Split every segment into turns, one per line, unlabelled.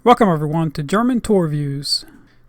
Welcome everyone to German Tool Reviews.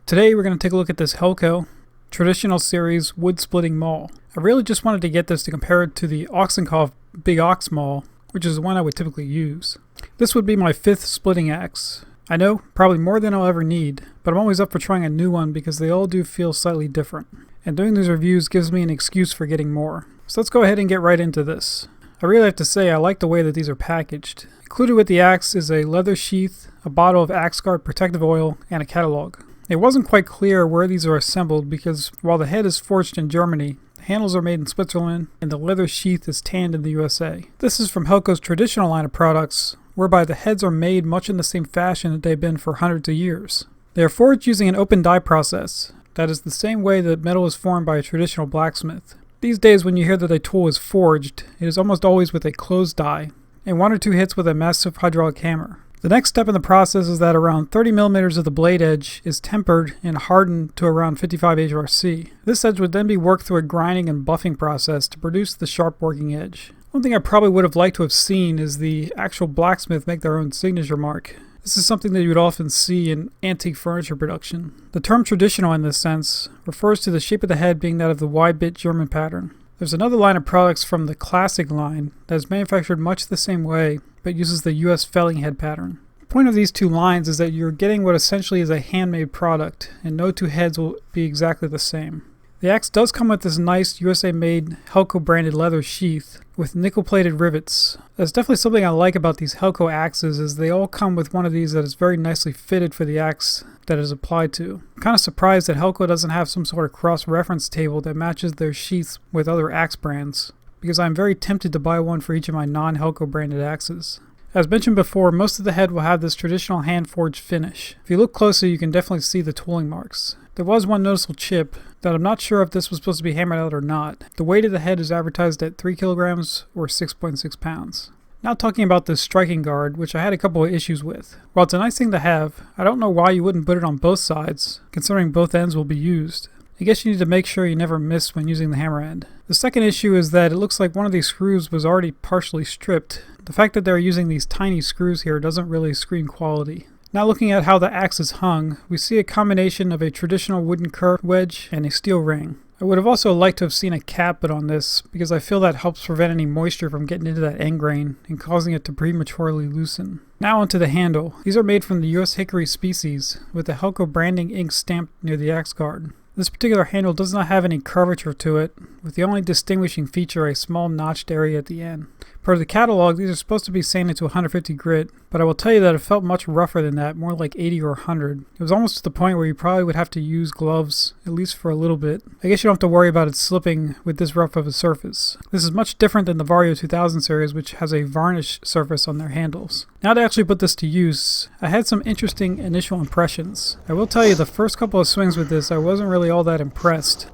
Today we're going to take a look at this Helko Traditional Series Wood Splitting Maul. I really just wanted to get this to compare it to the Ochsenkopf Big Ox Maul, which is the one I would typically use. This would be my 5th splitting axe. I know, probably more than I'll ever need, but I'm always up for trying a new one because they all do feel slightly different. And doing these reviews gives me an excuse for getting more. So let's go ahead and get right into this. I really have to say I like the way that these are packaged. Included with the axe is a leather sheath, a bottle of Axe Guard protective oil, and a catalog. It wasn't quite clear where these are assembled because while the head is forged in Germany, the handles are made in Switzerland and the leather sheath is tanned in the USA. This is from Helko's traditional line of products, whereby the heads are made much in the same fashion that they've been for hundreds of years. They are forged using an open die process, that is the same way that metal is formed by a traditional blacksmith. These days when you hear that a tool is forged, it is almost always with a closed die, and 1 or 2 hits with a massive hydraulic hammer. The next step in the process is that around 30 millimeters of the blade edge is tempered and hardened to around 55 HRC. This edge would then be worked through a grinding and buffing process to produce the sharp working edge. One thing I probably would have liked to have seen is the actual blacksmith make their own signature mark. This is something that you would often see in antique furniture production. The term traditional in this sense refers to the shape of the head being that of the wide-bit German pattern. There's another line of products from the classic line that is manufactured much the same way but uses the US felling head pattern. The point of these two lines is that you're getting what essentially is a handmade product and no two heads will be exactly the same. The axe does come with this nice USA-made Helko branded leather sheath with nickel-plated rivets. That's definitely something I like about these Helko axes is they all come with one of these that is very nicely fitted for the axe that it is applied to. I'm kind of surprised that Helko doesn't have some sort of cross-reference table that matches their sheaths with other axe brands, because I'm very tempted to buy one for each of my non-Helko branded axes. As mentioned before, most of the head will have this traditional hand-forged finish. If you look closely, you can definitely see the tooling marks. There was one noticeable chip that I'm not sure if this was supposed to be hammered out or not. The weight of the head is advertised at 3 kilograms or 6.6 pounds. Now talking about this striking guard, which I had a couple of issues with. While it's a nice thing to have, I don't know why you wouldn't put it on both sides, considering both ends will be used. I guess you need to make sure you never miss when using the hammer end. The second issue is that it looks like one of these screws was already partially stripped. The fact that they're using these tiny screws here doesn't really scream quality. Now looking at how the axe is hung, we see a combination of a traditional wooden curved wedge and a steel ring. I would have also liked to have seen a cap put on this because I feel that helps prevent any moisture from getting into that end grain and causing it to prematurely loosen. Now onto the handle. These are made from the US hickory species with the Helko branding ink stamped near the axe guard. This particular handle does not have any curvature to it, with the only distinguishing feature a small notched area at the end. Per the catalog, these are supposed to be sanded to 150 grit, but I will tell you that it felt much rougher than that, more like 80 or 100. It was almost to the point where you probably would have to use gloves, at least for a little bit. I guess you don't have to worry about it slipping with this rough of a surface. This is much different than the Vario 2000 series, which has a varnish surface on their handles. Now to actually put this to use, I had some interesting initial impressions. I will tell you the first couple of swings with this, I wasn't really all that impressed.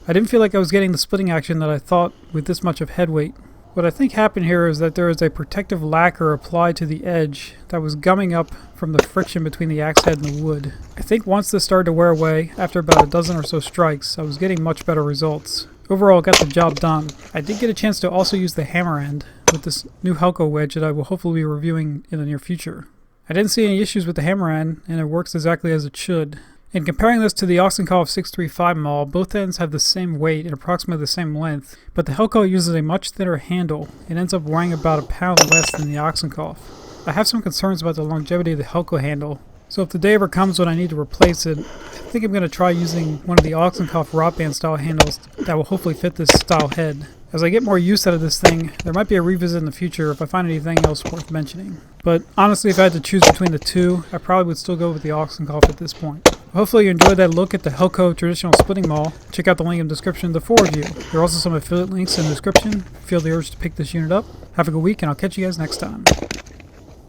I didn't feel like I was getting the splitting action that I thought with this much of head weight. What I think happened here is that there is a protective lacquer applied to the edge that was gumming up from the friction between the axe head and the wood. I think once this started to wear away, after about a dozen or so strikes, I was getting much better results. Overall, got the job done. I did get a chance to also use the hammer end with this new Helko wedge that I will hopefully be reviewing in the near future. I didn't see any issues with the hammer end, and it works exactly as it should. In comparing this to the Ochsenkopf 635 Maul, both ends have the same weight and approximately the same length, but the Helko uses a much thinner handle and ends up weighing about a pound less than the Ochsenkopf. I have some concerns about the longevity of the Helko handle, so if the day ever comes when I need to replace it, I think I'm going to try using one of the Ochsenkopf rod band style handles that will hopefully fit this style head. As I get more use out of this thing, there might be a revisit in the future if I find anything else worth mentioning. But honestly, if I had to choose between the two, I probably would still go with the Ochsenkopf at this point. Hopefully you enjoyed that look at the Helko Traditional Splitting Maul. Check out the link in the description of the full review. There are also some affiliate links in the description if you feel the urge to pick this unit up. Have a good week and I'll catch you guys next time.